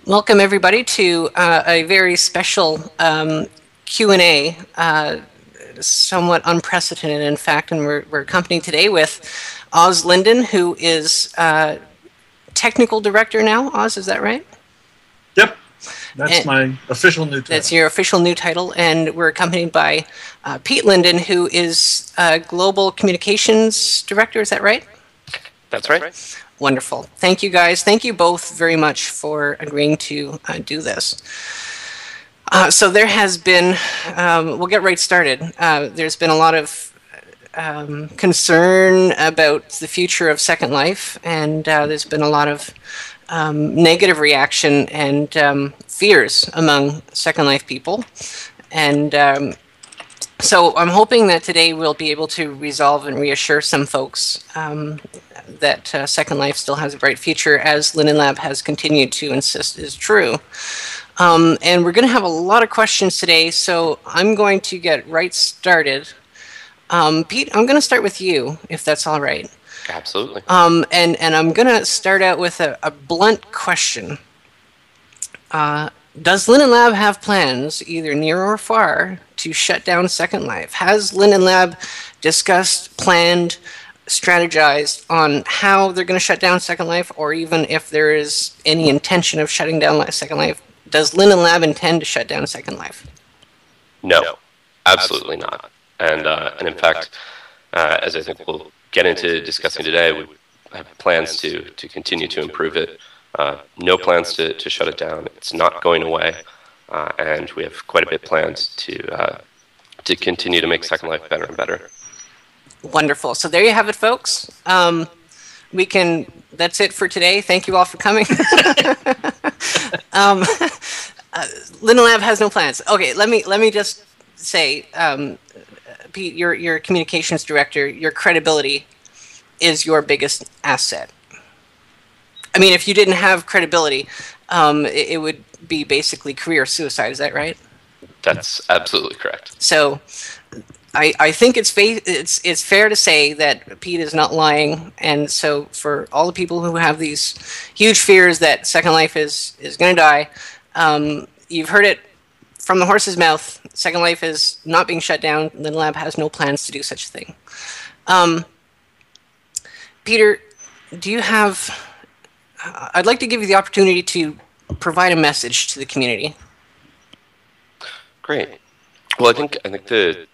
Welcome everybody to a very special Q&A, somewhat unprecedented in fact, and we're accompanied today with Oz Linden, who is technical director now. Oz, is that right? Yep, that's my official new title. That's your official new title, and we're accompanied by Pete Linden, who is global communications director. Is that right? That's right. Wonderful. Thank you, guys. Thank you both very much for agreeing to do this. So there has been, we'll get right started. There's been a lot of concern about the future of Second Life, and there's been a lot of negative reaction and fears among Second Life people. And so I'm hoping that today we'll be able to resolve and reassure some folks that Second Life still has a bright future, as Linden Lab has continued to insist is true. And we're going to have a lot of questions today, so I'm going to get right started. Pete, I'm going to start with you, if that's all right. Absolutely. And I'm going to start out with a blunt question. Does Linden Lab have plans, either near or far, to shut down Second Life? Has Linden Lab discussed, planned, strategized on how they're going to shut down Second Life, or even if there is any intention of shutting down Second Life? Does Linden Lab intend to shut down Second Life? No, absolutely not. And in fact, as I think we'll get into discussing today, we have plans to continue to improve it. No plans to shut it down. It's not going away, and we have quite a bit planned to continue to make Second Life better and better. Wonderful. So there you have it, folks. That's it for today. Thank you all for coming. Linden Lab has no plans. Okay, let me just say, Pete, your communications director, your credibility is your biggest asset. I mean, if you didn't have credibility, it would be basically career suicide. Is that right? That's absolutely correct. So I think it's fair to say that Pete is not lying, and so for all the people who have these huge fears that Second Life is going to die, you've heard it from the horse's mouth. Second Life is not being shut down. Linden Lab has no plans to do such a thing. Peter, do you have... I'd like to give you the opportunity to provide a message to the community. Great. Well, I think the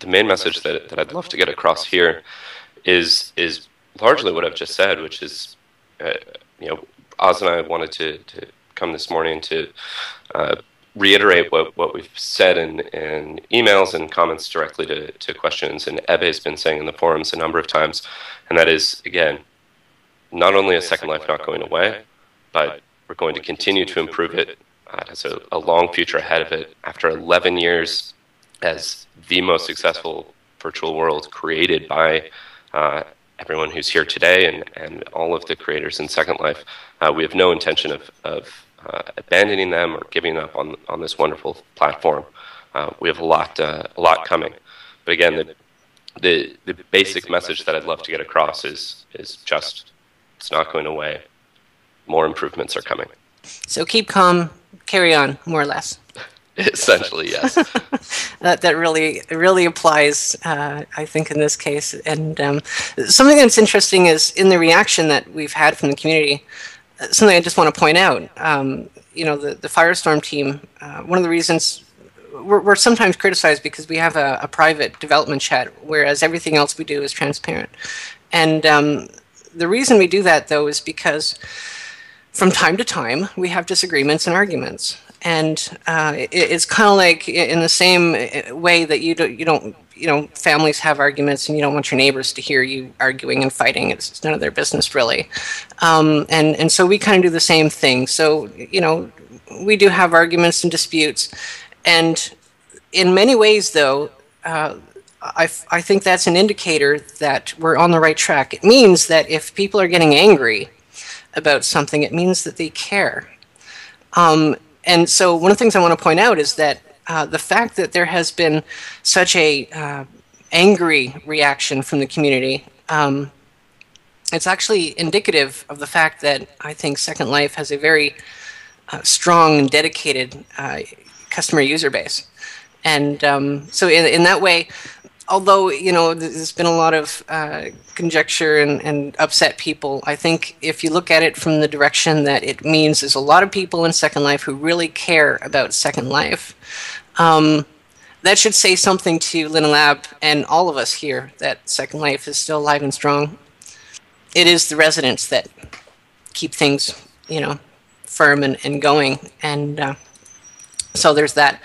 main message that I'd love to get across here is largely what I've just said, which is, Oz and I wanted to come this morning to reiterate what we've said in emails and comments directly to questions, and Ebe has been saying in the forums a number of times, and that is, again, not only is Second Life not going away, but we're going to continue to improve it. It has a long future ahead of it. After 11 years as the most successful virtual world created by everyone who's here today and all of the creators in Second Life, we have no intention of abandoning them or giving up on this wonderful platform. We have a lot coming. But again, the basic message that I'd love to get across is just it's not going away. More improvements are coming. So keep calm, carry on, more or less. Essentially, yes. that really applies, I think, in this case. And something that's interesting is in the reaction that we've had from the community. Something I just want to point out. The Firestorm team. One of the reasons we're sometimes criticized because we have a private development chat, whereas everything else we do is transparent. And the reason we do that, though, is because from time to time we have disagreements and arguments, and it's kind of like in the same way that you don't families have arguments and you don't want your neighbors to hear you arguing and fighting. It's none of their business, really. And so we kind of do the same thing. So we do have arguments and disputes, and in many ways, though, I think that's an indicator that we're on the right track. It means that if people are getting angry about something, it means that they care. And so one of the things I want to point out is that the fact that there has been such a angry reaction from the community, it's actually indicative of the fact that I think Second Life has a very strong and dedicated customer user base. And so in that way, although, there's been a lot of conjecture and upset people, I think if you look at it from the direction that it means there's a lot of people in Second Life who really care about Second Life, that should say something to Linden Lab and all of us here that Second Life is still alive and strong. It is the residents that keep things, firm and going. And so there's that.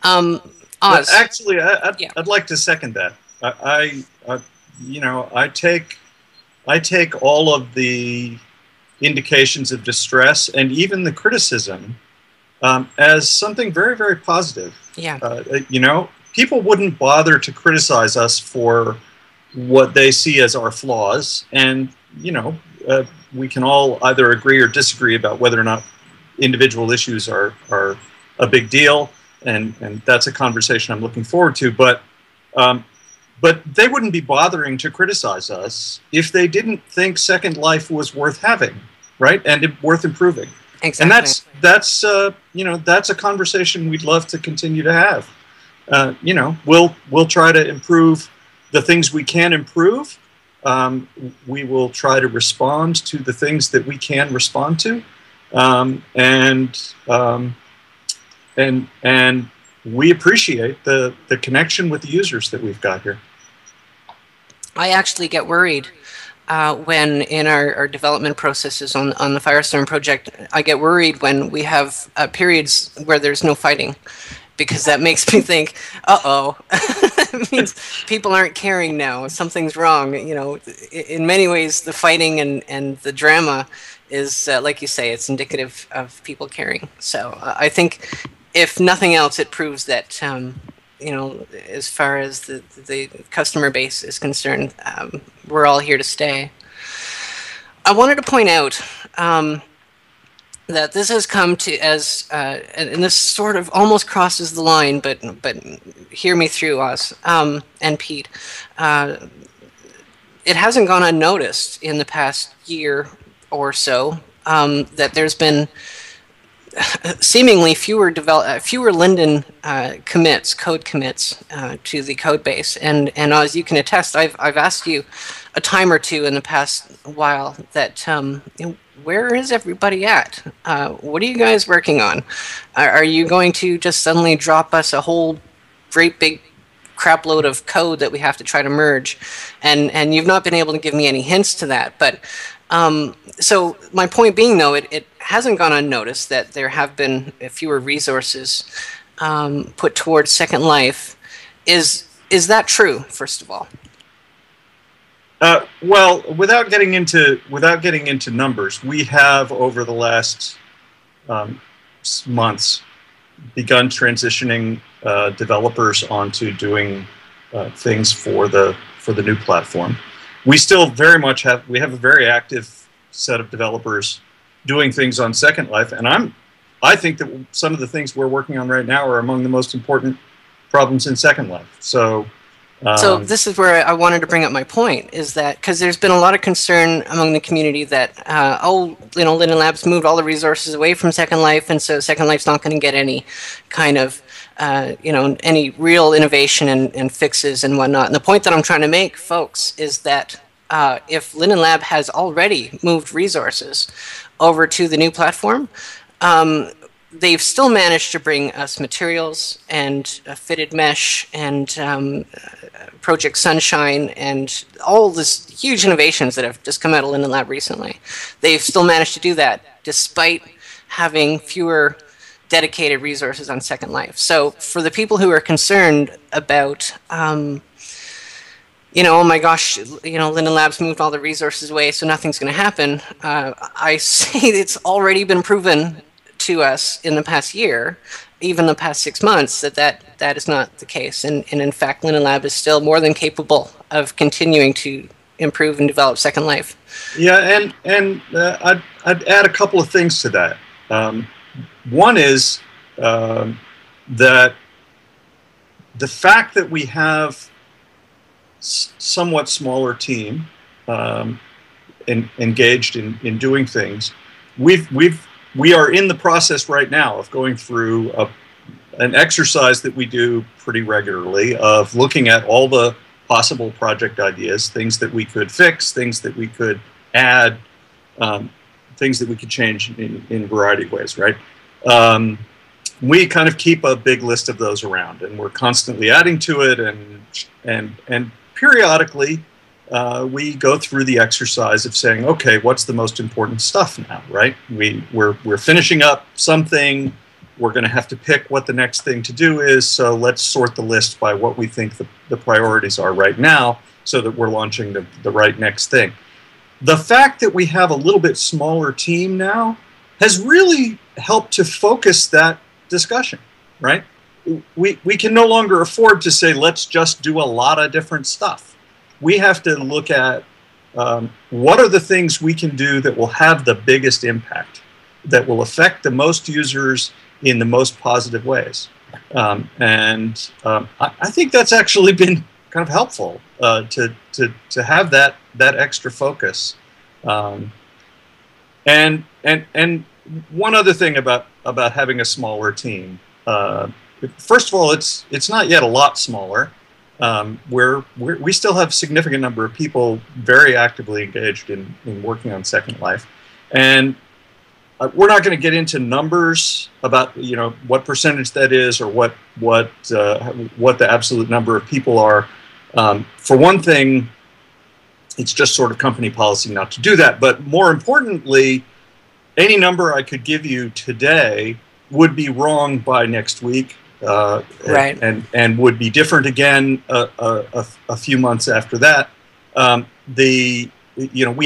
Oz. Actually, I'd like to second that. I take all of the indications of distress and even the criticism as something very, very positive. Yeah. People wouldn't bother to criticize us for what they see as our flaws, and we can all either agree or disagree about whether or not individual issues are a big deal. And that's a conversation I'm looking forward to. But they wouldn't be bothering to criticize us if they didn't think Second Life was worth having, right? And worth improving. Exactly. And that's a conversation we'd love to continue to have. We'll try to improve the things we can improve. We will try to respond to the things that we can respond to, and we appreciate the connection with the users that we've got here. I actually get worried when in our development processes on the Firestorm project. I get worried when we have periods where there's no fighting, because that makes me think, uh-oh, it means people aren't caring now. Something's wrong. In many ways, the fighting and the drama is, like you say, it's indicative of people caring. So I think, if nothing else, it proves that, as far as the customer base is concerned, we're all here to stay. I wanted to point out that this has come to as, and this sort of almost crosses the line, but hear me through, Oz and Pete. It hasn't gone unnoticed in the past year or so that there's been seemingly fewer Linden code commits to the code base, and as you can attest, I've asked you a time or two in the past while that where is everybody at? What are you guys working on? Are you going to just suddenly drop us a whole great big crap load of code that we have to try to merge? And you've not been able to give me any hints to that, but so my point being, though, it hasn't gone unnoticed that there have been fewer resources put towards Second Life. Is that true, first of all? Well, without getting into numbers, we have over the last months begun transitioning developers onto doing things for the new platform. We still very much have a very active set of developers doing things on Second Life, and I think that some of the things we're working on right now are among the most important problems in Second Life. So this is where I wanted to bring up my point, is that because there's been a lot of concern among the community that Linden Labs moved all the resources away from Second Life, and so Second Life's not going to get any kind of any real innovation and fixes and whatnot. And the point that I'm trying to make, folks, is that if Linden Lab has already moved resources over to the new platform, they've still managed to bring us materials and fitted mesh and Project Sunshine and all this huge innovations that have just come out of Linden Lab recently. They've still managed to do that despite having fewer dedicated resources on Second Life. So for the people who are concerned about, oh my gosh, Linden Labs moved all the resources away, so nothing's going to happen, I say it's already been proven to us in the past year, even the past 6 months, that is not the case. And in fact, Linden Lab is still more than capable of continuing to improve and develop Second Life. Yeah, and I'd add a couple of things to that. One is that the fact that we have somewhat smaller team engaged in doing things, we've we are in the process right now of going through an exercise that we do pretty regularly of looking at all the possible project ideas, things that we could fix, things that we could add, things that we could change in a variety of ways, right? We kind of keep a big list of those around, and we're constantly adding to it, and periodically we go through the exercise of saying, okay, what's the most important stuff now, right? We're finishing up something. We're going to have to pick what the next thing to do is, so let's sort the list by what we think the priorities are right now so that we're launching the right next thing. The fact that we have a little bit smaller team now has really helped to focus that discussion, right? We can no longer afford to say, let's just do a lot of different stuff. We have to look at what are the things we can do that will have the biggest impact, that will affect the most users in the most positive ways. I think that's actually been kind of helpful to have that extra focus. And one other thing about having a smaller team. First of all, it's not yet a lot smaller. We still have a significant number of people very actively engaged in working on Second Life, and we're not going to get into numbers about what percentage that is or what the absolute number of people are. For one thing, it's just sort of company policy not to do that. But more importantly, any number I could give you today would be wrong by next week, right? And would be different again a few months after that. We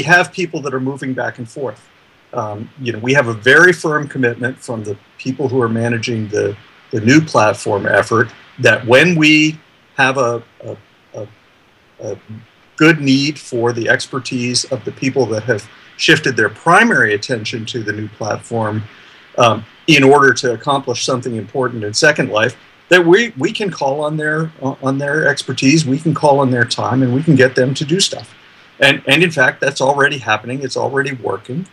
have people that are moving back and forth. We have a very firm commitment from the people who are managing the new platform effort that when we have a good need for the expertise of the people that have shifted their primary attention to the new platform in order to accomplish something important in Second Life, that we can call on their expertise, we can call on their time, and we can get them to do stuff. And in fact, that's already happening. It's already working.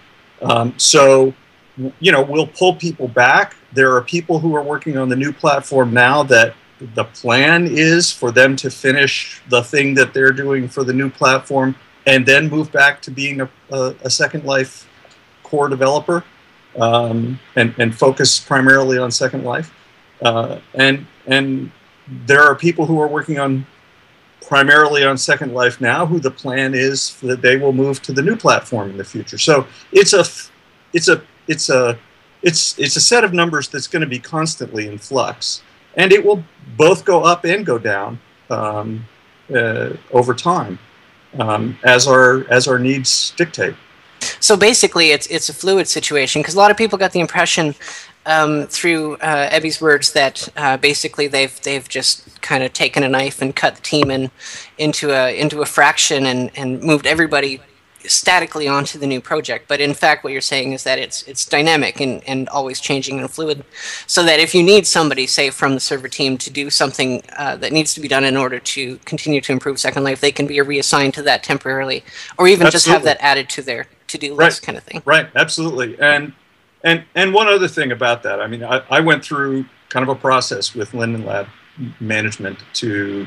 So we'll pull people back. There are people who are working on the new platform now that the plan is for them to finish the thing that they're doing for the new platform and then move back to being a Second Life core developer and focus primarily on Second Life. And there are people who are working primarily on Second Life now who the plan is that they will move to the new platform in the future. So it's a set of numbers that's going to be constantly in flux. And it will both go up and go down over time as our needs dictate. So basically, it's a fluid situation, because a lot of people got the impression through Ebby's words that basically they've just kind of taken a knife and cut the team into a fraction and moved everybody statically onto the new project. But in fact, what you're saying is that it's dynamic and always changing and fluid, so that if you need somebody, say from the server team, to do something that needs to be done in order to continue to improve Second Life, they can be reassigned to that temporarily, or even just have that added to their to-do list, kind of thing. Right, absolutely. And one other thing about that, I mean, I went through kind of a process with Linden Lab management to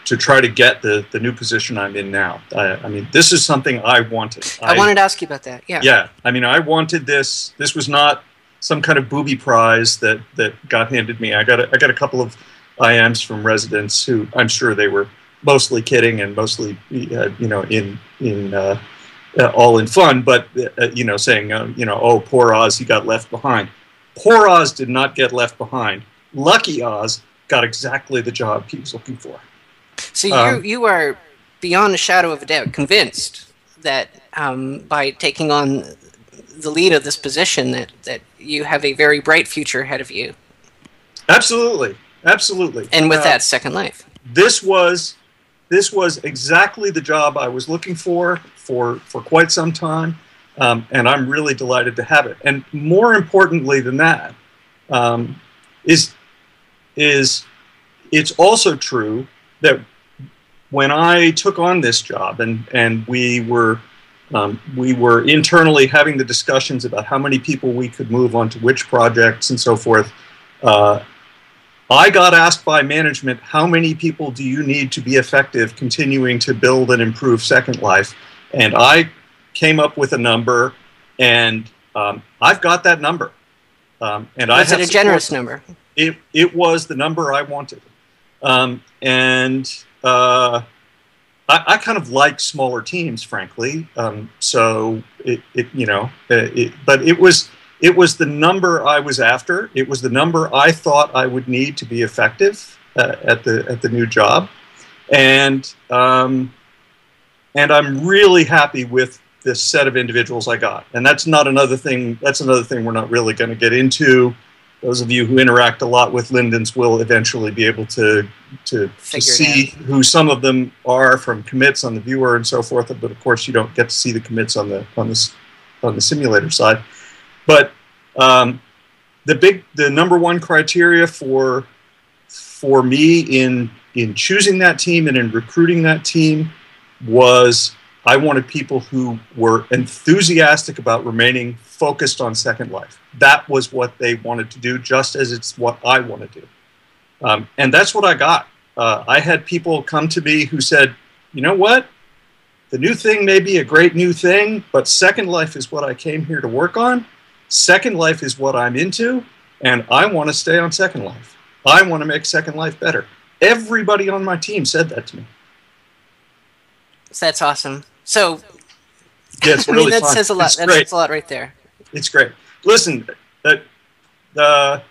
try to get the new position I'm in now. I mean, this is something I wanted. I wanted to ask you about that. Yeah. Yeah. I mean, I wanted this. This was not some kind of booby prize that got handed me. I got a couple of IMs from residents who I'm sure they were mostly kidding and mostly all in fun, but saying oh, poor Oz, he got left behind. Poor Oz did not get left behind. Lucky Oz got exactly the job he was looking for. So you are beyond a shadow of a doubt convinced that by taking on the lead of this position that you have a very bright future ahead of you. Absolutely. And with that, Second Life. This was exactly the job I was looking for quite some time, and I'm really delighted to have it. And more importantly than that, is it's also true that when I took on this job and we were We were internally having the discussions about how many people we could move onto which projects and so forth. I got asked by management, how many people do you need to be effective continuing to build and improve Second Life? And I came up with a number, and I've got that number. And was it a generous number? It was the number I wanted. I kind of like smaller teams, frankly. So but it was the number I was after. It was the number I thought I would need to be effective at the new job, and I'm really happy with this set of individuals I got. And that's another thing we're not really going to get into. Those of you who interact a lot with Lindens will eventually be able to see who some of them are from commits on the viewer and so forth. But of course, you don't get to see the commits on the simulator side. But the number one criteria for me in choosing that team and in recruiting that team was I wanted people who were enthusiastic about remaining focused on Second Life. That was what they wanted to do, just as it's what I want to do. And that's what I got. I had people come to me who said, you know what? The new thing may be a great new thing, but Second Life is what I came here to work on. Second Life is what I'm into, and I want to stay on Second Life. I want to make Second Life better. Everybody on my team said that to me. So that's awesome. So, yeah, it's really that fun. says a lot. That says a lot right there. It's great. Listen, I've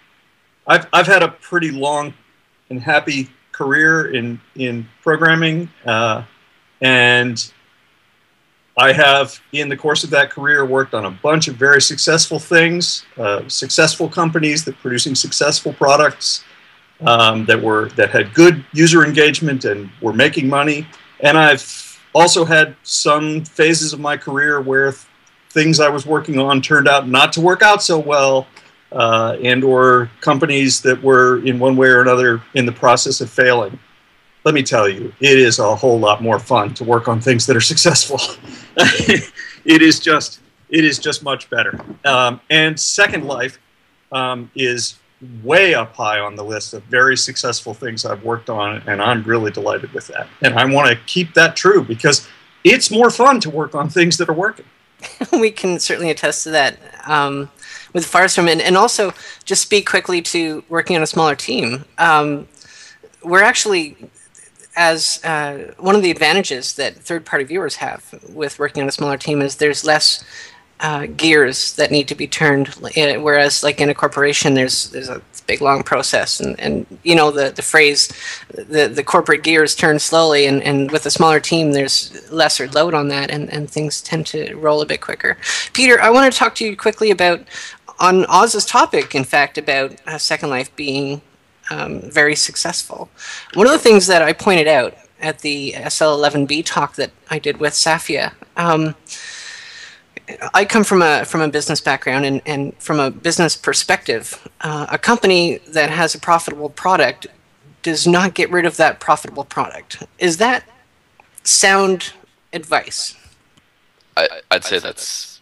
had a pretty long and happy career in programming, and I have, in the course of that career, worked on a bunch of very successful things, successful companies that producing successful products that had good user engagement and were making money. And I've also had some phases of my career where things I was working on turned out not to work out so well, and or companies that were in one way or another in the process of failing. Let me tell you, it is a whole lot more fun to work on things that are successful. It is just much better. And Second Life is way up high on the list of very successful things I've worked on, and I'm really delighted with that. And I want to keep that true because it's more fun to work on things that are working. We can certainly attest to that with Firestorm, and also just speak quickly to working on a smaller team. We're actually, as one of the advantages that third-party viewers have with working on a smaller team is there's less gears that need to be turned, whereas like in a corporation there's a big long process, and you know the phrase the corporate gears turn slowly, and with a smaller team there's lesser load on that, and things tend to roll a bit quicker. Peter, I want to talk to you quickly about on Oz's topic, in fact, about Second Life being very successful. One of the things that I pointed out at the SL11B talk that I did with Safia, I come from a business background, and from a business perspective, a company that has a profitable product does not get rid of that profitable product. Is that sound advice? I'd say that's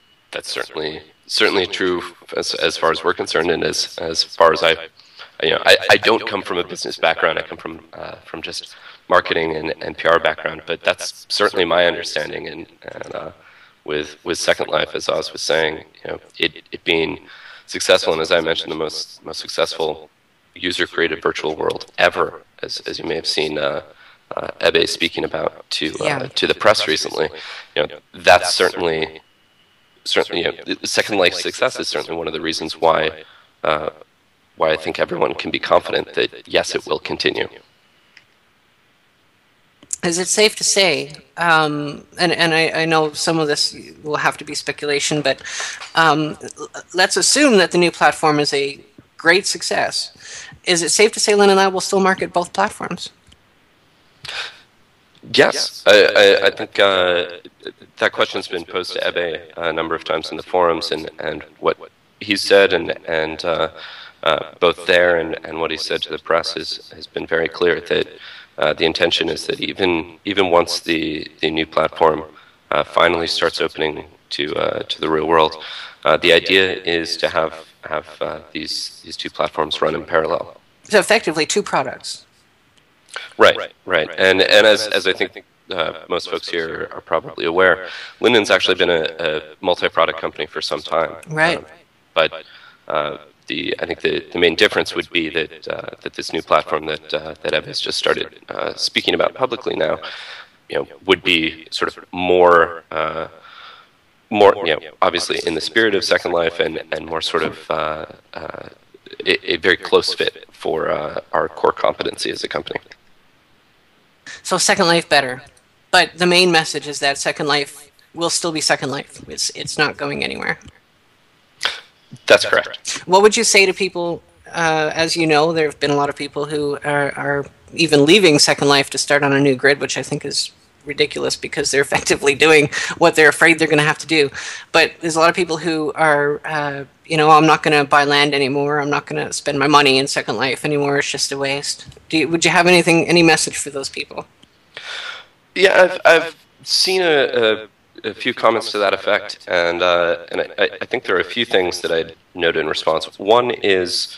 certainly true as far as we're concerned, and as far as I don't come from a business background. I come from just marketing and PR background, but that's certainly my understanding. And with Second Life, as Oz was saying, it being successful, and as I mentioned, the most successful user-created virtual world ever, as you may have seen Ebe speaking about to the press recently. That's certainly Second Life's success is certainly one of the reasons why I think everyone can be confident that yes, it will continue. Is it safe to say, and I know some of this will have to be speculation, but let's assume that the new platform is a great success. Is it safe to say Lynn and I will still market both platforms? Yes. I think that question's been posed to Ebe a number of times in the forums, and what he said and both there and what he said to the press has been very clear that the intention is that even once the new platform finally starts opening to the real world, the idea is to have these two platforms run in parallel. So effectively, two products. Right. And as I think most folks here are probably aware, Linden's actually been a multi-product company for some time. Right. But I think the main difference would be that this new platform that Eb has just started speaking about publicly now, would be sort of more, obviously in the spirit of Second Life and more sort of a very close fit for our core competency as a company. So Second Life better, but the main message is that Second Life will still be Second Life. It's not going anywhere. That's correct. What would you say to people? As you know, there have been a lot of people who are even leaving Second Life to start on a new grid, which I think is ridiculous because they're effectively doing what they're afraid they're going to have to do. But there's a lot of people who are, I'm not going to buy land anymore. I'm not going to spend my money in Second Life anymore. It's just a waste. Would you have any message for those people? Yeah, I've seen a few comments to that effect, and I think there are a few things that I'd note in response. One is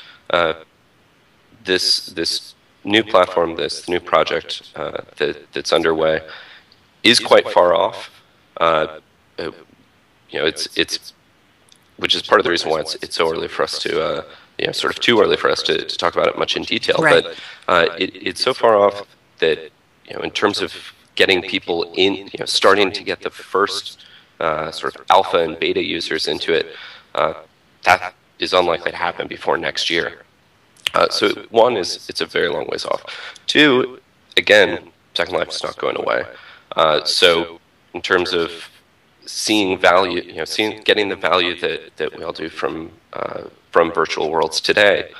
this new platform, this new project that's underway, is quite far off. It's which is part of the reason why it's so early for us to sort of too early for us to talk about it much in detail. Right. But it's so far off that in terms of getting people in, starting to get the first sort of alpha and beta users into it, that is unlikely to happen before next year. So one is it's a very long ways off. Two, again, Second Life is not going away. So in terms of seeing value, getting the value that we all do from virtual worlds today,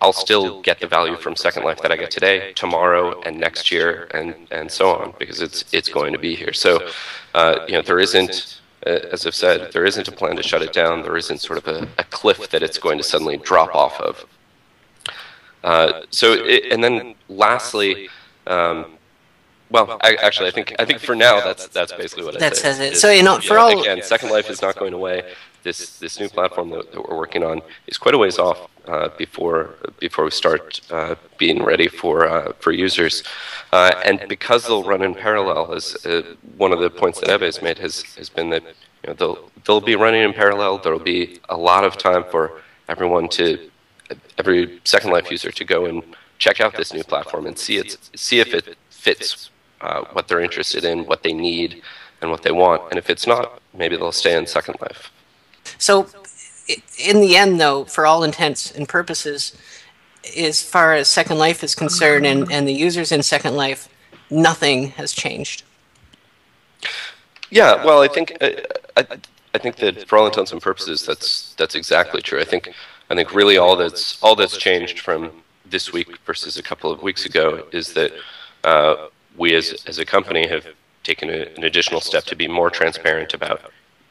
I'll still get the value from Second Life that I get today, tomorrow, and next year, and so on, because it's going to be here. So there isn't, as I've said, there isn't a plan to shut it down. There isn't sort of a cliff that it's going to suddenly drop off of. And then lastly, actually, I think for now that's basically what I say. That says it. So for all again, Second Life is not going away. This new platform that we're working on is quite a ways off before we start being ready for users, and because they'll run in parallel, as one of the points that Ebe has made has been that they'll be running in parallel. There'll be a lot of time for every Second Life user to go and check out this new platform and see if it fits what they're interested in, what they need, and what they want. And if it's not, maybe they'll stay in Second Life. So, in the end, though, for all intents and purposes, as far as Second Life is concerned and the users in Second Life, nothing has changed. Yeah, well, I think that for all intents and purposes, that's exactly true. I think really all that's changed from this week versus a couple of weeks ago is that we as a company have taken an additional step to be more transparent about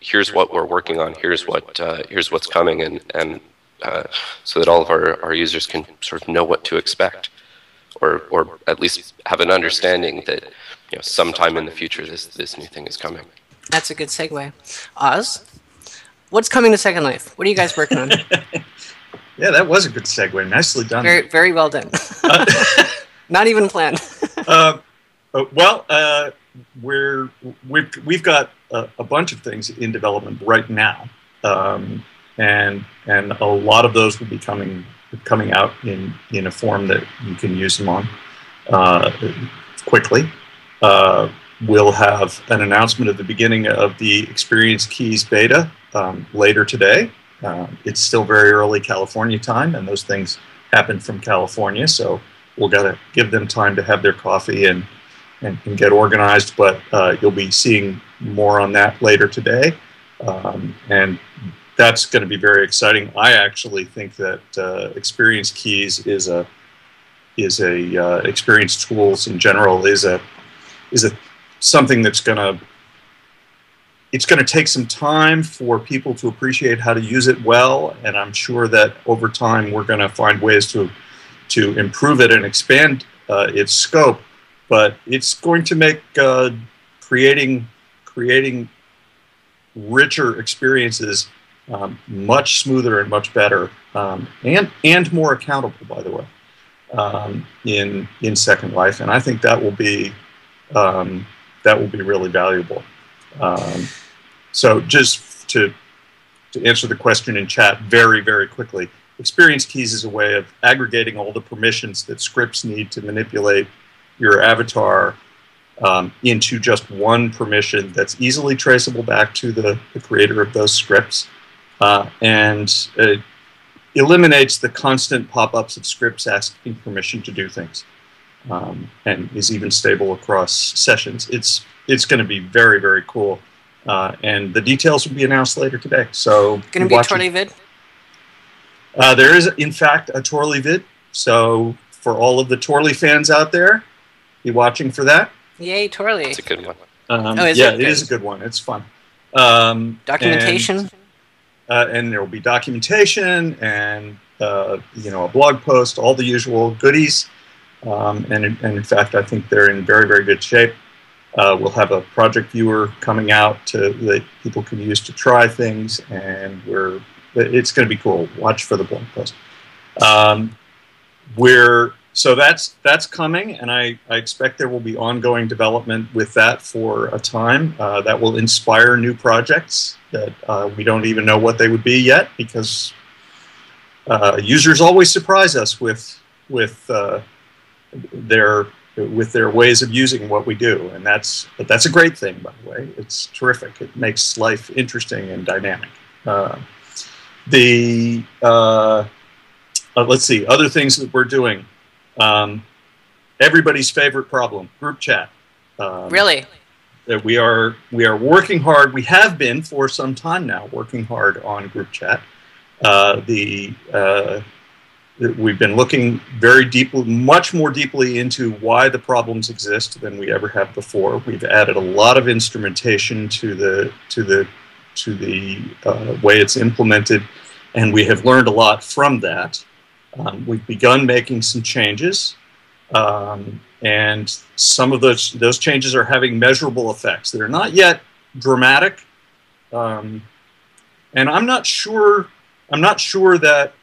here's what we're working on, here's what's coming, and so that all of our users can sort of know what to expect, or at least have an understanding that sometime in the future this new thing is coming. That's a good segue. Oz, what's coming to Second Life? What are you guys working on? Yeah, that was a good segue. Nicely done. Very, very well done. Not even planned. We've got a bunch of things in development right now, and a lot of those will be coming out in a form that you can use them on quickly. We'll have an announcement at the beginning of the Experience Keys beta later today. It's still very early California time, and those things happen from California, so we'll gotta give them time to have their coffee and get organized, but you'll be seeing more on that later today, and that's going to be very exciting. I actually think that Experience Keys is Experience Tools in general is something that's it's going to take some time for people to appreciate how to use it well, and I'm sure that over time we're going to find ways to improve it and expand its scope. But it's going to make creating richer experiences, much smoother and much better, and more accountable, by the way, in Second Life, and I think that will be really valuable. So just to answer the question in chat very, very quickly, experience keys is a way of aggregating all the permissions that scripts need to manipulate your avatar into just one permission that's easily traceable back to the creator of those scripts, and it eliminates the constant pop-ups of scripts asking permission to do things, and is even stable across sessions. It's going to be very, very cool, and the details will be announced later today. So going to be a Torley vid? There is, in fact, a Torley vid. So for all of the Torley fans out there, be watching for that. Yay, Torley. It's a good one. It is a good one. It's fun. Documentation? And there will be documentation and, a blog post, all the usual goodies. And in fact, I think they're in very, very good shape. We'll have a project viewer coming out that people can use to try things, and it's going to be cool. Watch for the blog post. So that's coming, and I expect there will be ongoing development with that for a time. That will inspire new projects that we don't even know what they would be yet, because users always surprise us with their ways of using what we do, and that's a great thing, by the way. It's terrific. It makes life interesting and dynamic. Let's see, other things that we're doing. Everybody's favorite problem, group chat. Really? We are working hard. We have been for some time now working hard on group chat. We've been looking very deeply, much more deeply into why the problems exist than we ever have before. We've added a lot of instrumentation to the way it's implemented, and we have learned a lot from that. We've begun making some changes, and some of those changes are having measurable effects that are not yet dramatic. And I'm not sure that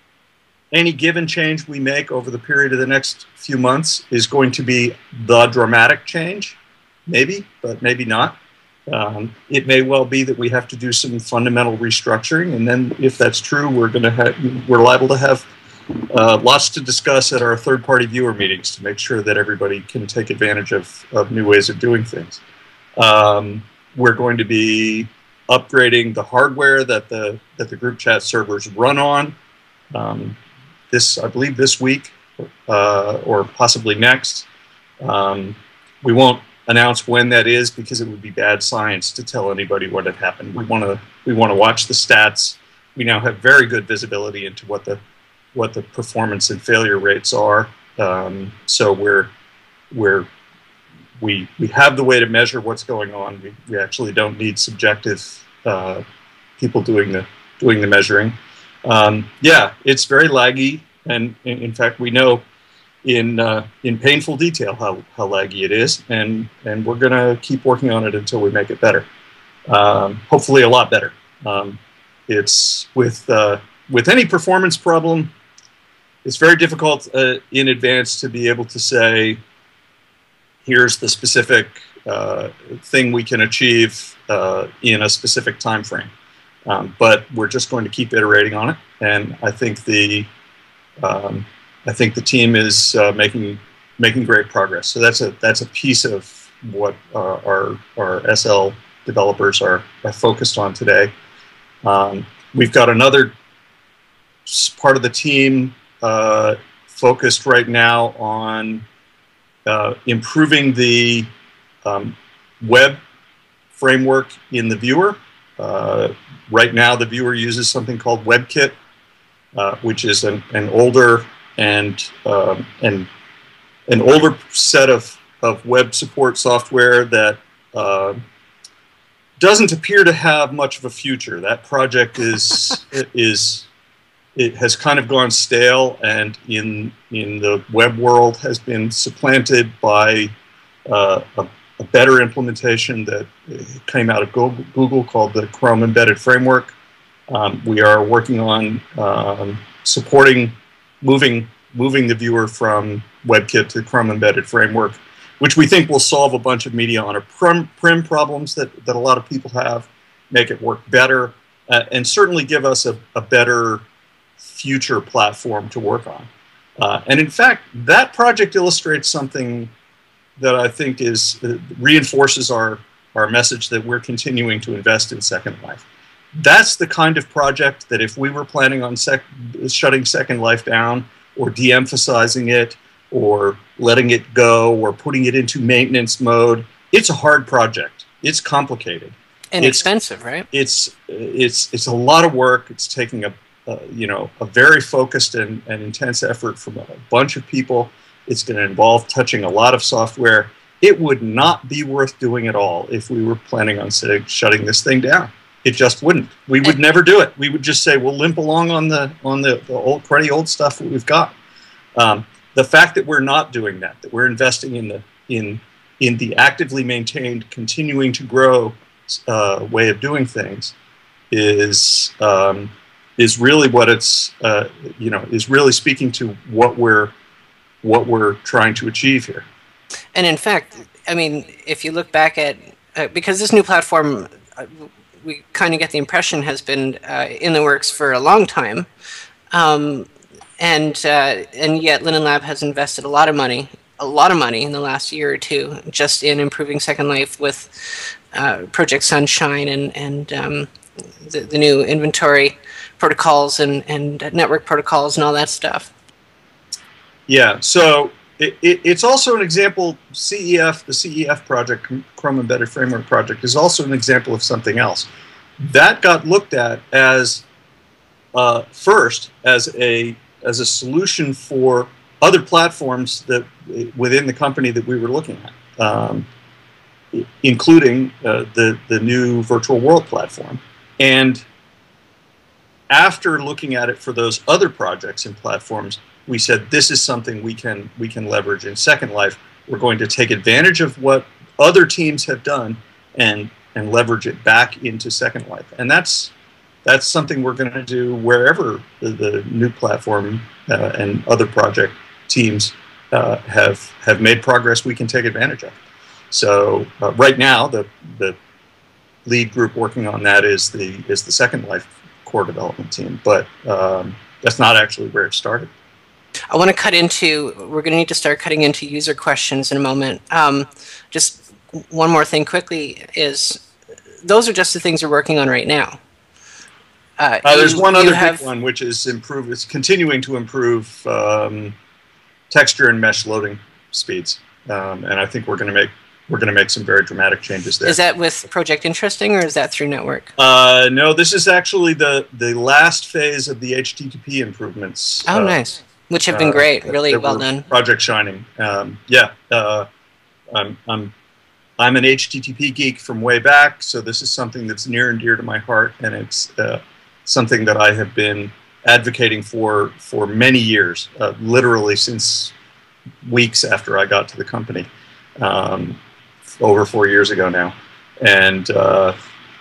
any given change we make over the period of the next few months is going to be the dramatic change. Maybe, but maybe not. It may well be that we have to do some fundamental restructuring, and then if that's true, we're liable to have lots to discuss at our third-party viewer meetings to make sure that everybody can take advantage of new ways of doing things. We're going to be upgrading the hardware that the group chat servers run on. I believe this week, or possibly next. We won't announce when that is, because it would be bad science to tell anybody what had happened. We want to watch the stats. We now have very good visibility into what the performance and failure rates are. So we have the way to measure what's going on. We actually don't need subjective people doing the measuring. Yeah, it's very laggy, and in fact, we know in painful detail how laggy it is, and we're going to keep working on it until we make it better. Hopefully, a lot better. It's with any performance problem, it's very difficult in advance to be able to say, here's the specific thing we can achieve in a specific time frame. But we're just going to keep iterating on it, and I think the team is making great progress. So that's a piece of what our SL developers are focused on today. We've got another part of the team focused right now on improving the web framework in the viewer. Right now, the viewer uses something called WebKit, which is an older and an older set of web support software that doesn't appear to have much of a future. That project it has kind of gone stale, and in the web world has been supplanted by a a better implementation that came out of Google called the Chrome Embedded Framework. We are working on supporting moving the viewer from WebKit to Chrome Embedded Framework, which we think will solve a bunch of media on a prim problems that a lot of people have, make it work better, and certainly give us a better future platform to work on. And in fact, that project illustrates something that I think reinforces our message that we're continuing to invest in Second Life. That's the kind of project that if we were planning on shutting Second Life down or de-emphasizing it or letting it go or putting it into maintenance mode, it's a hard project. It's complicated. And expensive, right? It's a lot of work. It's taking a very focused and intense effort from a bunch of people. It's going to involve touching a lot of software. It would not be worth doing at all if we were planning on shutting this thing down. It just wouldn't. We would never do it. We would just say we'll limp along on the old, cruddy old stuff that we've got. The fact that we're not doing that we're investing in the actively maintained, continuing to grow way of doing things, is really what it's is really speaking to what we're trying to achieve here. And in fact, I mean, if you look back at because this new platform, we kind of get the impression has been in the works for a long time, and yet Linden Lab has invested a lot of money in the last year or two just in improving Second Life with Project Sunshine and the new inventory protocols and network protocols and all that stuff. Yeah, so it's also an example. The CEF project, Chrome Embedded Framework project, is also an example of something else that got looked at as first as a solution for other platforms that within the company that we were looking at, including the new virtual world platform. And after looking at it for those other projects and platforms, we said this is something we can leverage in Second Life. We're going to take advantage of what other teams have done and leverage it back into Second Life. And that's something we're going to do wherever the new platform and other project teams have made progress we can take advantage of. So right now, the lead group working on that is the Second Life core development team, but that's not actually where it started. I want to we're going to need to start cutting into user questions in a moment. Just one more thing quickly is, those are just the things we're working on right now. There's one other big one, which is it's continuing to improve texture and mesh loading speeds, and I think we're going to make some very dramatic changes there. Is that with Project Interesting, or is that through Network? No, this is actually the last phase of the HTTP improvements. Oh, nice. Which have been great, really well done. Project Shining. Yeah, I'm an HTTP geek from way back, so this is something that's near and dear to my heart, and it's something that I have been advocating for many years, literally since weeks after I got to the company, over 4 years ago now, and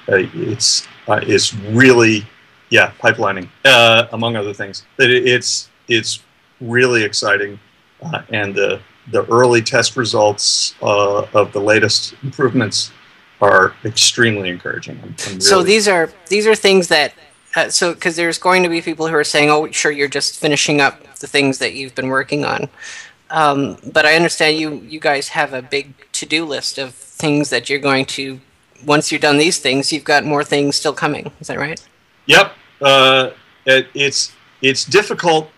it's really, yeah, pipelining among other things. It's really exciting, and the early test results of the latest improvements are extremely encouraging. I'm really so these are things that because there's going to be people who are saying, "Oh, sure, you're just finishing up the things that you've been working on." But I understand you guys have a big to-do list of things that you're going to. Once you're done these things, you've got more things still coming. Is that right? Yep. It's difficult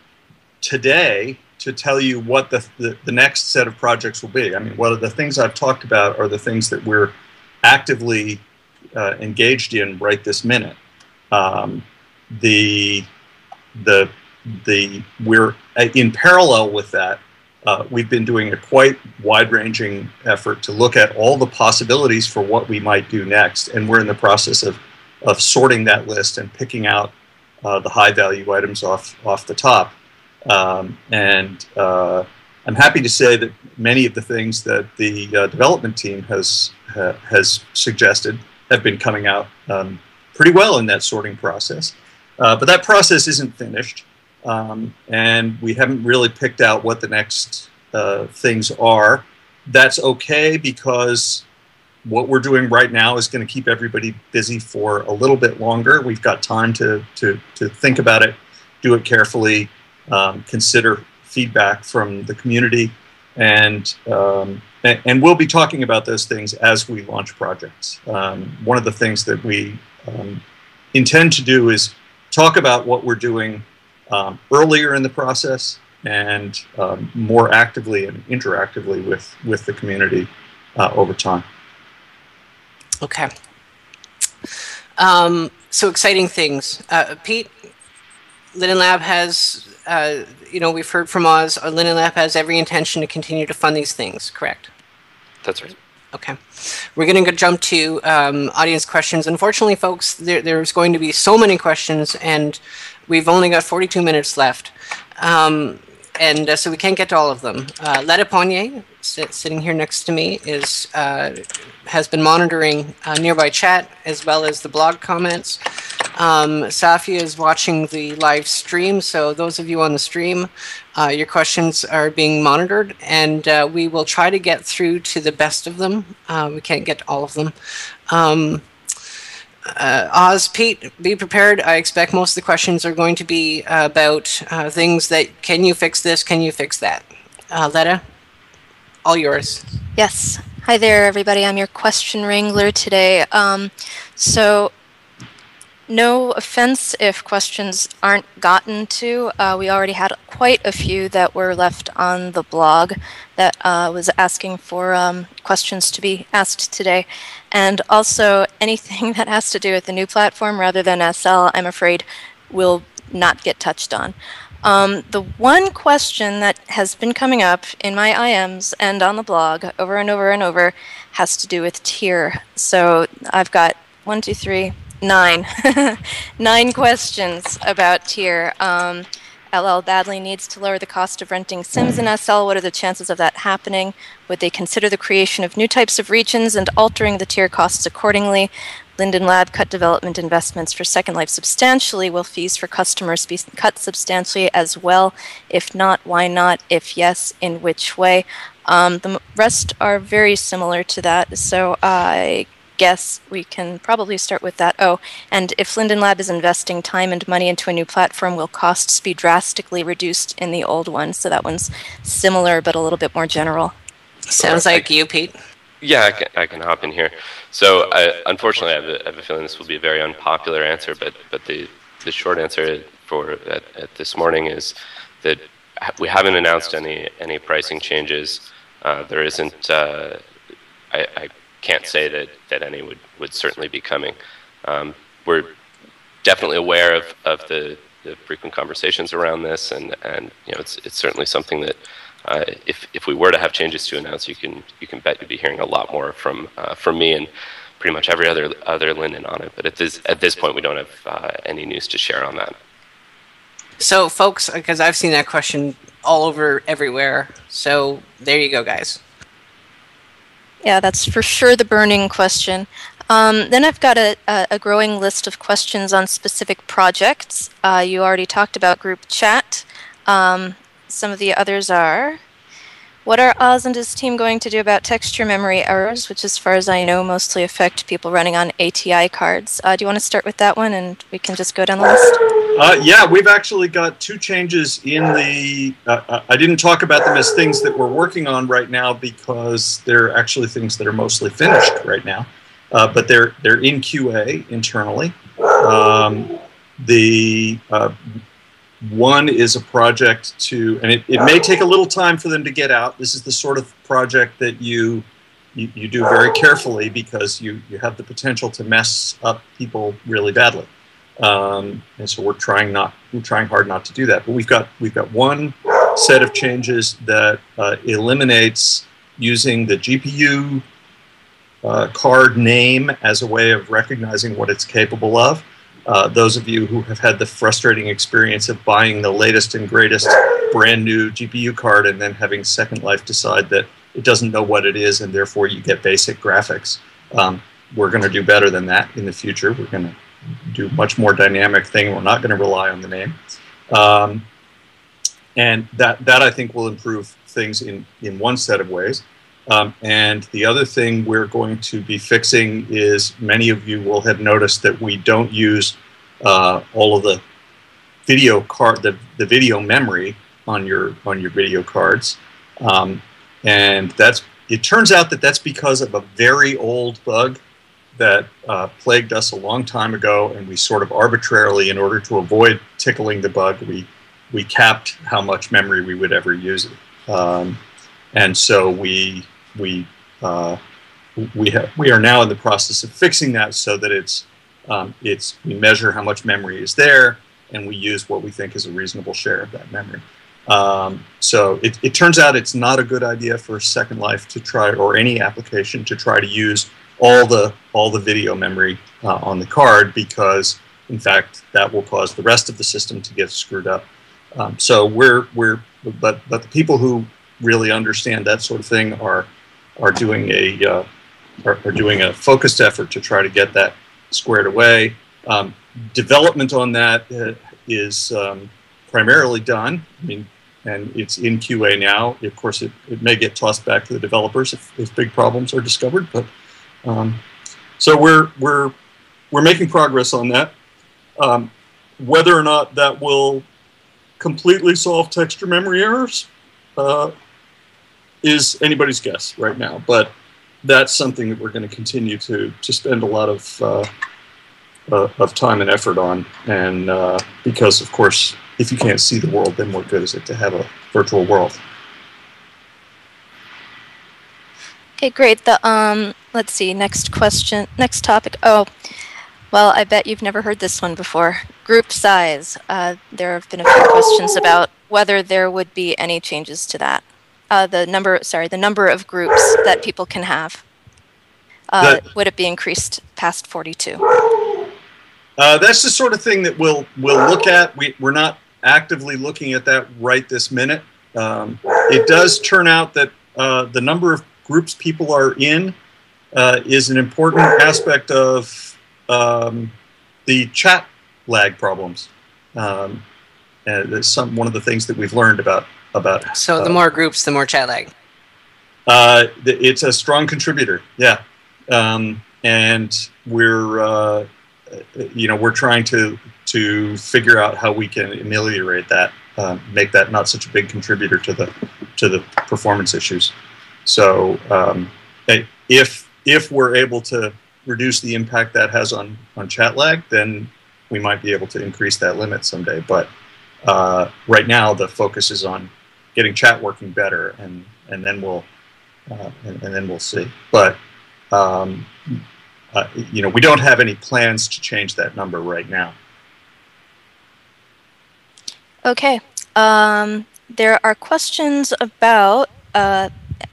today to tell you what the next set of projects will be. I mean, what are the things I've talked about are the things that we're actively engaged in right this minute. We're in parallel with that. We've been doing a quite wide-ranging effort to look at all the possibilities for what we might do next, and we're in the process of sorting that list and picking out the high-value items off the top. I'm happy to say that many of the things that the development team has suggested have been coming out pretty well in that sorting process. But that process isn't finished, and we haven't really picked out what the next things are. That's okay, because what we're doing right now is going to keep everybody busy for a little bit longer. We've got time to think about it, do it carefully, consider feedback from the community, and we'll be talking about those things as we launch projects. One of the things that we intend to do is talk about what we're doing earlier in the process, and more actively and interactively with the community over time. Okay. So exciting things. Pete, Linden Lab has, we've heard from Oz, Linden Lab has every intention to continue to fund these things, correct? That's right. Okay. We're going to go jump to audience questions. Unfortunately, folks, there's going to be so many questions, and we've only got 42 minutes left. So we can't get to all of them. Letta Pognier, sitting here next to me, has been monitoring nearby chat as well as the blog comments. Safia is watching the live stream, so those of you on the stream, your questions are being monitored, and we will try to get through to the best of them. We can't get to all of them. Oz, Pete, be prepared. I expect most of the questions are going to be about things that, can you fix this, can you fix that? Letta, all yours. Yes. Hi there, everybody. I'm your question wrangler today. So, no offense if questions aren't gotten to. We already had quite a few that were left on the blog that was asking for questions to be asked today. And also, anything that has to do with the new platform rather than SL, I'm afraid, will not get touched on. The one question that has been coming up in my IMs and on the blog over and over and over has to do with tier. So I've got 9 questions about tier. LL badly needs to lower the cost of renting Sims in SL. What are the chances of that happening? Would they consider the creation of new types of regions and altering the tier costs accordingly? Linden Lab cut development investments for Second Life substantially. Will fees for customers be cut substantially as well? If not, why not? If yes, in which way? The rest are very similar to that, so I guess we can probably start with that. Oh, and if Linden Lab is investing time and money into a new platform, will costs be drastically reduced in the old one? So that one's similar, but a little bit more general. Sounds like you, Pete. Yeah, I can hop in here. So, unfortunately, I have a feeling this will be a very unpopular answer, but the short answer for at this morning is that we haven't announced any pricing changes. There isn't. I can't say that any would certainly be coming. We're definitely aware of the frequent conversations around this, and it's certainly something that if we were to have changes to announce, you can bet you'd be hearing a lot more from me and pretty much every other Linden on it. But at this point, we don't have any news to share on that. So, folks, because I've seen that question all over everywhere, so there you go, guys. Yeah, that's for sure the burning question. Then I've got a growing list of questions on specific projects. You already talked about group chat. Some of the others are, what are Oz and his team going to do about texture memory errors, which as far as I know mostly affect people running on ATI cards? Do you want to start with that one and we can just go down the list? Yeah, we've actually got 2 changes in the... I didn't talk about them as things that we're working on right now because they're actually things that are mostly finished right now. But they're in QA internally. One is a project and it may take a little time for them to get out. This is the sort of project that you do very carefully because you have the potential to mess up people really badly. And so we're trying hard not to do that. But we've got one set of changes that eliminates using the GPU card name as a way of recognizing what it's capable of. those of you who have had the frustrating experience of buying the latest and greatest brand new GPU card and then having Second Life decide that it doesn't know what it is and therefore you get basic graphics. We're going to do better than that in the future. We're going to do much more dynamic thing. We're not going to rely on the name. And that I think will improve things in one set of ways. And the other thing we're going to be fixing is many of you will have noticed that we don't use all of the video card, the video memory on your video cards. And it turns out that that's because of a very old bug that plagued us a long time ago, and we sort of arbitrarily, in order to avoid tickling the bug, we capped how much memory we would ever use it. And so we are now in the process of fixing that so that we measure how much memory is there, and we use what we think is a reasonable share of that memory. So it turns out it's not a good idea for Second Life to try, or any application, to try to use all the video memory on the card, because in fact that will cause the rest of the system to get screwed up. So but the people who really understand that sort of thing are doing a focused effort to try to get that squared away. Development on that is primarily done. I mean, and it's in QA now. Of course, it may get tossed back to the developers if big problems are discovered. But so we're making progress on that. Whether or not that will completely solve texture memory errors is anybody's guess right now. But that's something that we're going to continue to spend a lot of time and effort on. And because, of course, if you can't see the world, then what good is it to have a virtual world? Okay, great. Let's see, next question, next topic. Oh, well, I bet you've never heard this one before. Group size. There have been a few questions about whether there would be any changes to that. The number of groups that people can have. Would it be increased past 42? That's the sort of thing that we'll look at. We're not actively looking at that right this minute. It does turn out that the number of groups people are in is an important aspect of the chat lag problems. And it's one of the things that we've learned about. So the more groups, the more chat lag. It's a strong contributor, yeah. And we're trying to figure out how we can ameliorate that, make that not such a big contributor to the performance issues. So if we're able to reduce the impact that has on chat lag, then we might be able to increase that limit someday. But right now the focus is on getting chat working better, and then we'll see. But we don't have any plans to change that number right now. Okay. There are questions about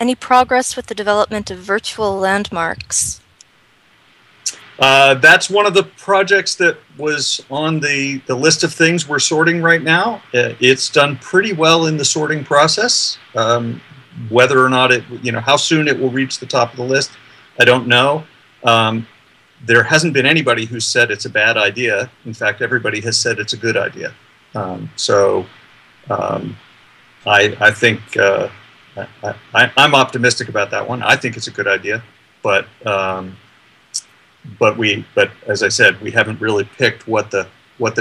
any progress with the development of virtual landmarks. That's one of the projects that was on the list of things we're sorting right now. It's done pretty well in the sorting process. Whether or not how soon it will reach the top of the list, I don't know. There hasn't been anybody who said it's a bad idea. In fact, everybody has said it's a good idea. I think I'm optimistic about that one. I think it's a good idea, but as I said, we haven't really picked what the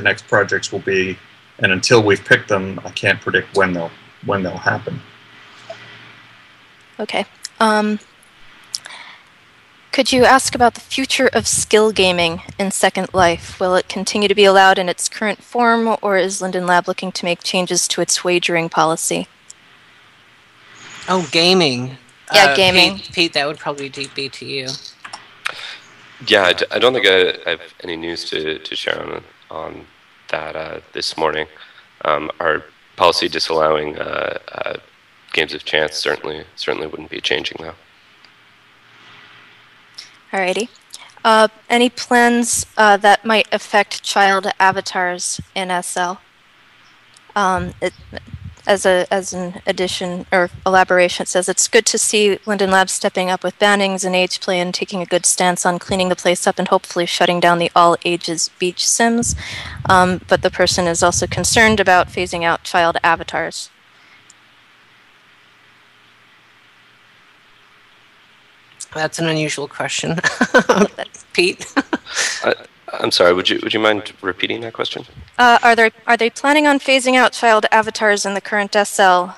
next projects will be, and until we've picked them, I can't predict when they'll happen. Okay. Could you ask about the future of skill gaming in Second Life? Will it continue to be allowed in its current form, or is Linden Lab looking to make changes to its wagering policy? Oh, gaming. Yeah, gaming. Pete, that would probably be to you. Yeah, I don't think I have any news to share on that this morning. Our policy disallowing games of chance certainly wouldn't be changing, though. Alrighty. Any plans that might affect child avatars in SL? As an addition or elaboration, it says it's good to see Linden Labs stepping up with bannings and age play and taking a good stance on cleaning the place up and hopefully shutting down the all ages beach sims. But the person is also concerned about phasing out child avatars. That's an unusual question. Pete? I'm sorry, would you mind repeating that question? Are they planning on phasing out child avatars in the current SL?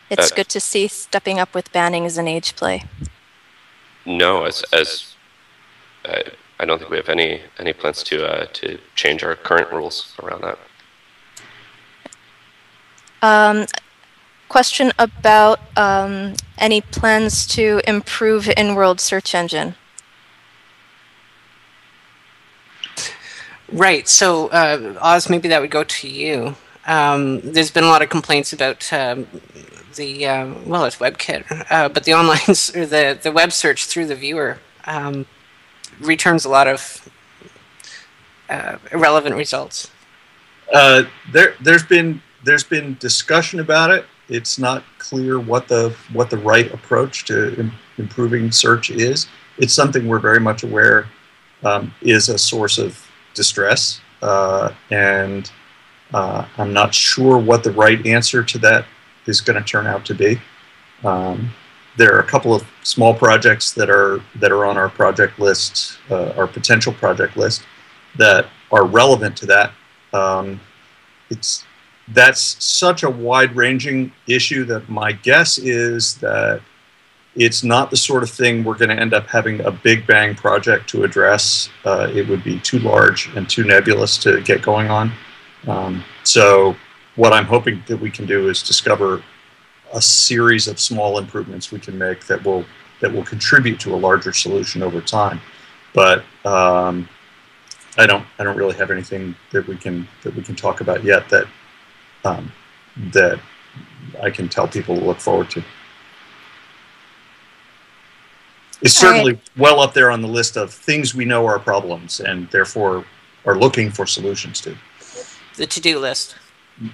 It's good to see stepping up with bannings and age play. No, I don't think we have any plans to change our current rules around that. Question about any plans to improve Inworld search engine. Right. So, Oz, maybe that would go to you. There's been a lot of complaints about it's WebKit, but the online or the web search through the viewer returns a lot of irrelevant results. There's been discussion about it. It's not clear what the right approach to improving search is. It's something we're very much aware is a source of distress, and I'm not sure what the right answer to that is going to turn out to be. There are a couple of small projects that are on our project list, our potential project list, that are relevant to that. That's such a wide-ranging issue that my guess is that it's not the sort of thing we're going to end up having a big bang project to address. It would be too large and too nebulous to get going on. So what I'm hoping that we can do is discover a series of small improvements we can make that will contribute to a larger solution over time. But I don't really have anything that we can talk about yet that I can tell people to look forward to. It's certainly well up there on the list of things we know are problems and therefore are looking for solutions to. The to-do list.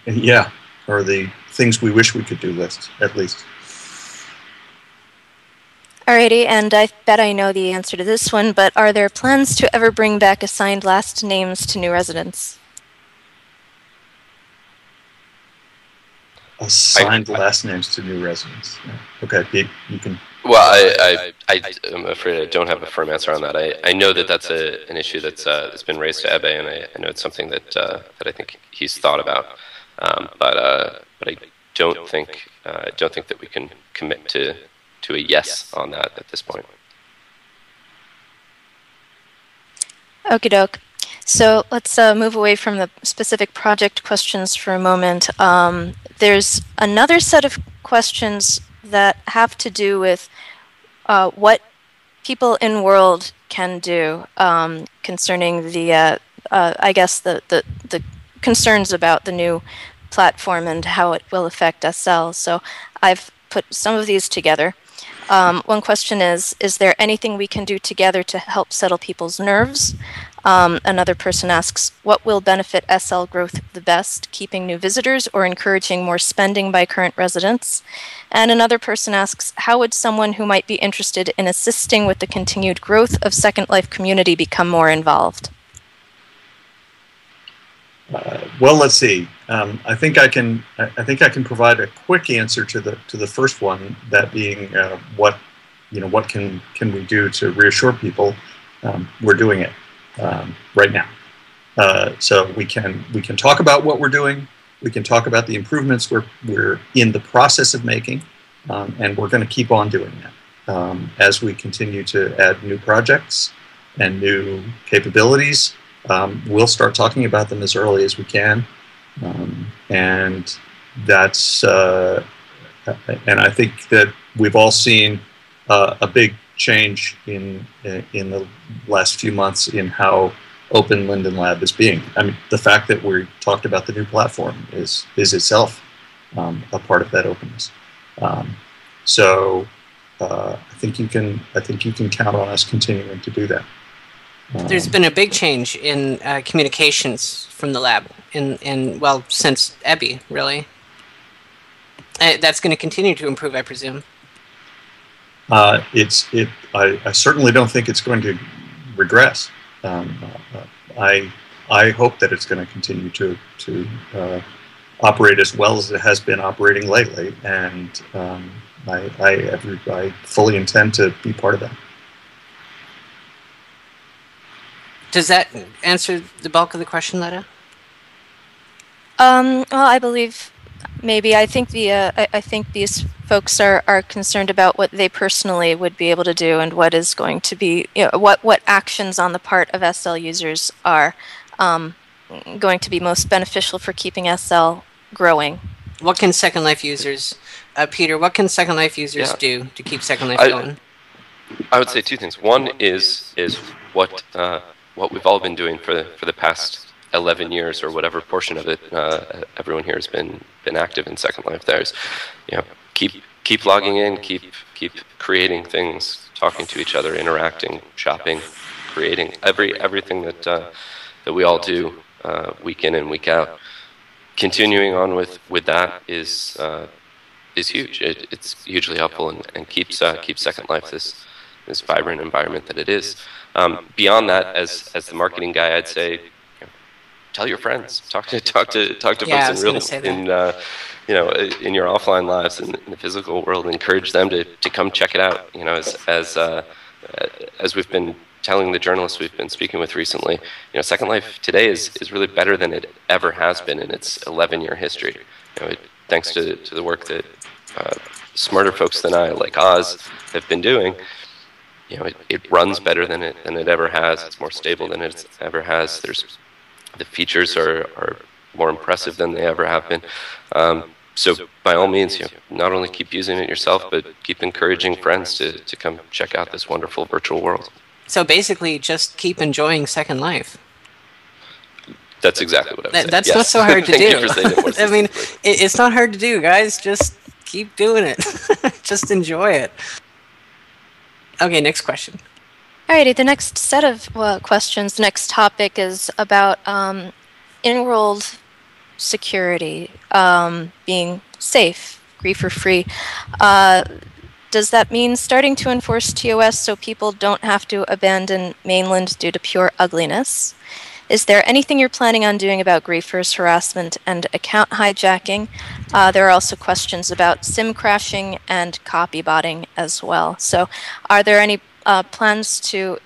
Yeah, or the things we wish we could do list, at least. Alrighty, and I bet I know the answer to this one, but are there plans to ever bring back assigned last names to new residents? Assigned last names to new residents. Yeah. Okay, Pete, you can. Well, I'm afraid I don't have a firm answer on that. I know that that's an issue that's been raised to Ebbe, and I know it's something that I think he's thought about. But I don't think that we can commit to a yes on that at this point. Okie doke. So let's move away from the specific project questions for a moment. There's another set of questions that have to do with what people in World can do concerning the, I guess, the concerns about the new platform and how it will affect SL. So I've put some of these together. One question is there anything we can do together to help settle people's nerves? Another person asks, what will benefit SL growth the best, keeping new visitors or encouraging more spending by current residents? And another person asks, how would someone who might be interested in assisting with the continued growth of Second Life community become more involved? Well, let's see. I think I can provide a quick answer to the first one. That being, what can we do to reassure people? We're doing it right now. So we can talk about what we're doing. We can talk about the improvements we're in the process of making, and we're going to keep on doing that as we continue to add new projects and new capabilities. We'll start talking about them as early as we can, and that's and I think that we've all seen a big change in the last few months in how open Linden Lab is being. I mean, the fact that we talked about the new platform is itself a part of that openness. So I think you can count on us continuing to do that. There's been a big change in communications from the lab well, since EBI, really. That's going to continue to improve, I presume. I certainly don't think it's going to regress. I hope that it's going to continue to operate as well as it has been operating lately, and I fully intend to be part of that. Does that answer the bulk of the question, Letta? Well, I believe maybe. I think I think these folks are concerned about what they personally would be able to do and what is going to be, what actions on the part of SL users are going to be most beneficial for keeping SL growing. What can Second Life users, Peter? What can Second Life users do to keep Second Life going? I would say two things. One is what we've all been doing for the past 11 years or whatever portion of it. Everyone here has been active in Second Life. There's, keep logging in, keep creating things, talking to each other, interacting, shopping, creating everything that we all do week in and week out. Continuing on with that is huge. It's hugely helpful and keeps Second Life this vibrant environment that it is. Beyond that, as the marketing guy, I'd say, tell your friends, talk to folks in your offline lives in the physical world. Encourage them to come check it out. As we've been telling the journalists we've been speaking with recently, Second Life today is really better than it ever has been in its 11-year history. Thanks to the work that smarter folks than I, like Oz, have been doing. It runs better than it ever has. It's more stable than it ever has. The features are more impressive than they ever have been. So by all means, not only keep using it yourself, but keep encouraging friends to come check out this wonderful virtual world. So basically, just keep enjoying Second Life. That's exactly what I was saying. That's not so hard to do. Thank you for saying it more I mean, it's not hard to do, guys. Just keep doing it. Just enjoy it. Okay, next question. Alrighty, the next set of questions, the next topic is about Inworld security, being safe, griefer-free. Does that mean starting to enforce TOS so people don't have to abandon mainland due to pure ugliness? Is there anything you're planning on doing about griefers, harassment, and account hijacking? There are also questions about SIM crashing and copy botting as well. So are there any plans to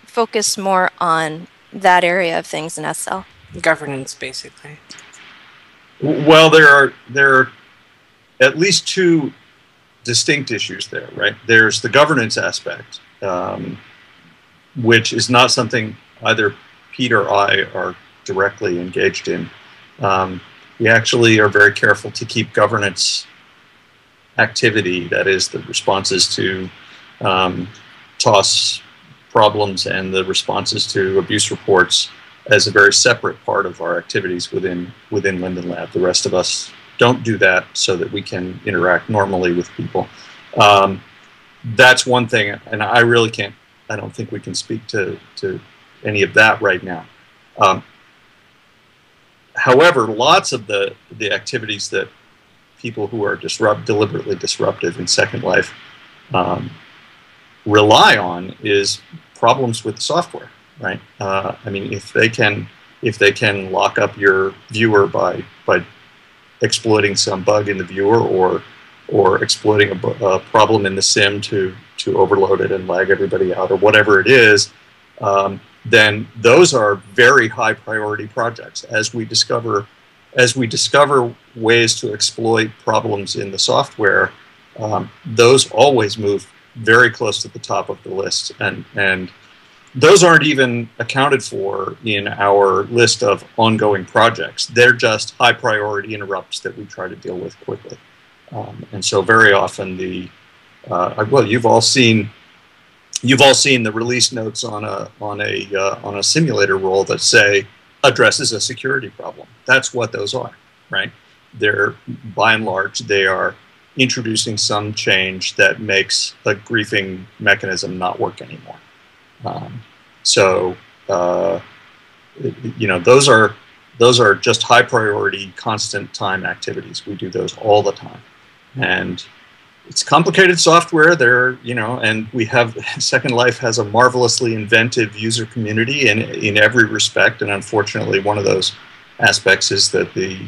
focus more on that area of things in SL? Governance, basically. Well, there are at least two distinct issues there, right? There's the governance aspect, which is not something either Pete or I are directly engaged in. We actually are very careful to keep governance activity, that is the responses to TOS problems and the responses to abuse reports, as a very separate part of our activities within Linden Lab. The rest of us don't do that so that we can interact normally with people. That's one thing, and I really can't, I don't think we can speak to any of that right now. However, lots of the activities that people who are deliberately disruptive in Second Life rely on is problems with the software, right? I mean, if they can lock up your viewer by exploiting some bug in the viewer, or exploiting a problem in the sim to overload it and lag everybody out, or whatever it is, then those are very high priority projects. As we discover ways to exploit problems in the software, those always move very close to the top of the list, and those aren't even accounted for in our list of ongoing projects. They're just high priority interrupts that we try to deal with quickly. And so very often well, you've all seen the release notes on a simulator role that say addresses a security problem. That's what those are, right? They're, by and large, they are introducing some change that makes a griefing mechanism not work anymore. Those are just high priority, constant time activities. We do those all the time, and it's complicated software there, and we have Second Life has a marvelously inventive user community in every respect, and unfortunately, one of those aspects is that the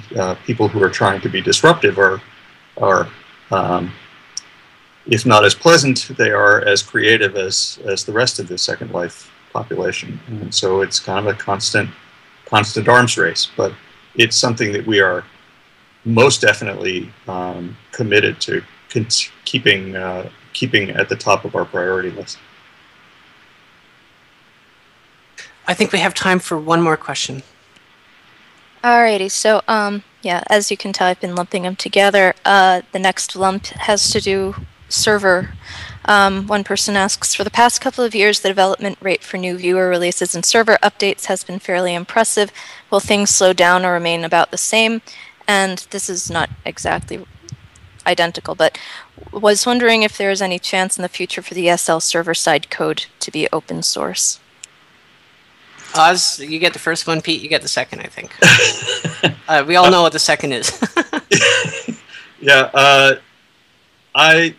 people who are trying to be disruptive are if not as pleasant, they are as creative as the rest of the Second Life population, and so it's kind of a constant arms race. But it's something that we are most definitely committed to keeping at the top of our priority list. I think we have time for one more question. Alrighty, so yeah, as you can tell, I've been lumping them together. The next lump has to do server. One person asks, for the past couple of years, the development rate for new viewer releases and server updates has been fairly impressive. Will things slow down or remain about the same? And this is not exactly identical, but was wondering if there is any chance in the future for the SL server-side code to be open source. Oz, you get the first one. Pete, you get the second, I think. We all know what the second is. Yeah, I'm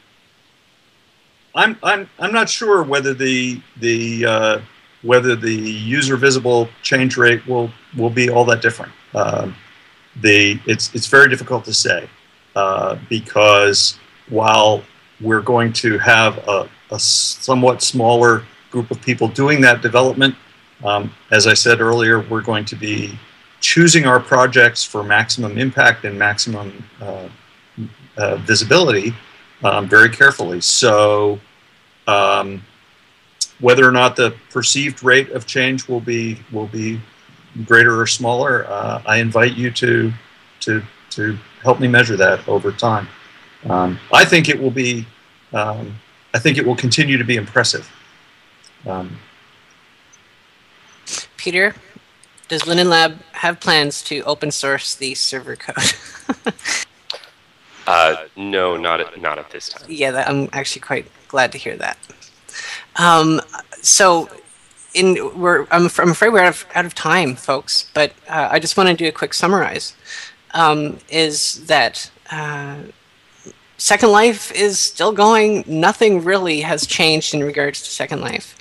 not sure whether the user visible change rate will be all that different. It's very difficult to say because while we're going to have a somewhat smaller group of people doing that development, as I said earlier, we're going to be choosing our projects for maximum impact and maximum visibility very carefully. So whether or not the perceived rate of change will be greater or smaller, I invite you to help me measure that over time. I think it will be. I think it will continue to be impressive. Peter, does Linden Lab have plans to open source the server code? No, not at this time. Yeah, I'm actually quite glad to hear that. So, I'm afraid we're out of time, folks. But I just want to do a quick summarize. Is that Second Life is still going? Nothing really has changed in regards to Second Life.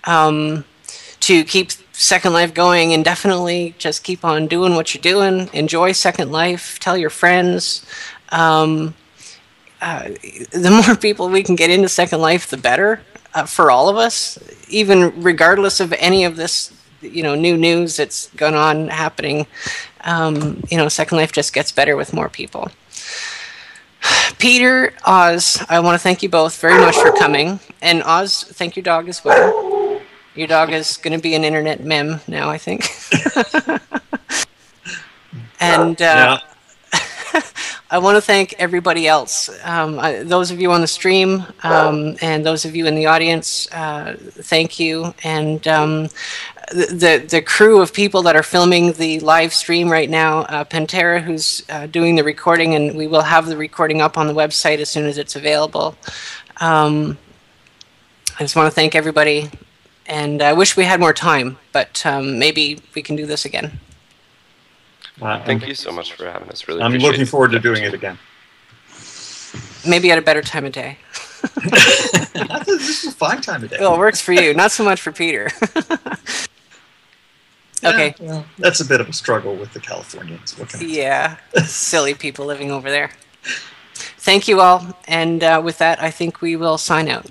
To keep Second Life going indefinitely, just keep on doing what you're doing. Enjoy Second Life. Tell your friends. The more people we can get into Second Life, the better for all of us. Even regardless of any of this, new news that's going on happening, Second Life just gets better with more people. Peter, Oz, I want to thank you both very much for coming, and Oz, thank your dog as well. Your dog is going to be an internet meme now, I think. And I want to thank everybody else. Those of you on the stream and those of you in the audience, thank you. And the crew of people that are filming the live stream right now, Pantera, who's doing the recording, and we will have the recording up on the website as soon as it's available. I just want to thank everybody. And I wish we had more time, but maybe we can do this again. Thank you so much for having us. Really, I'm looking forward to doing it again. Maybe at a better time of day. This is a fine time of day. Well, it works for you, not so much for Peter. Okay. Yeah, well, that's a bit of a struggle with the Californians. Yeah, silly people living over there. Thank you all, and with that, I think we will sign out.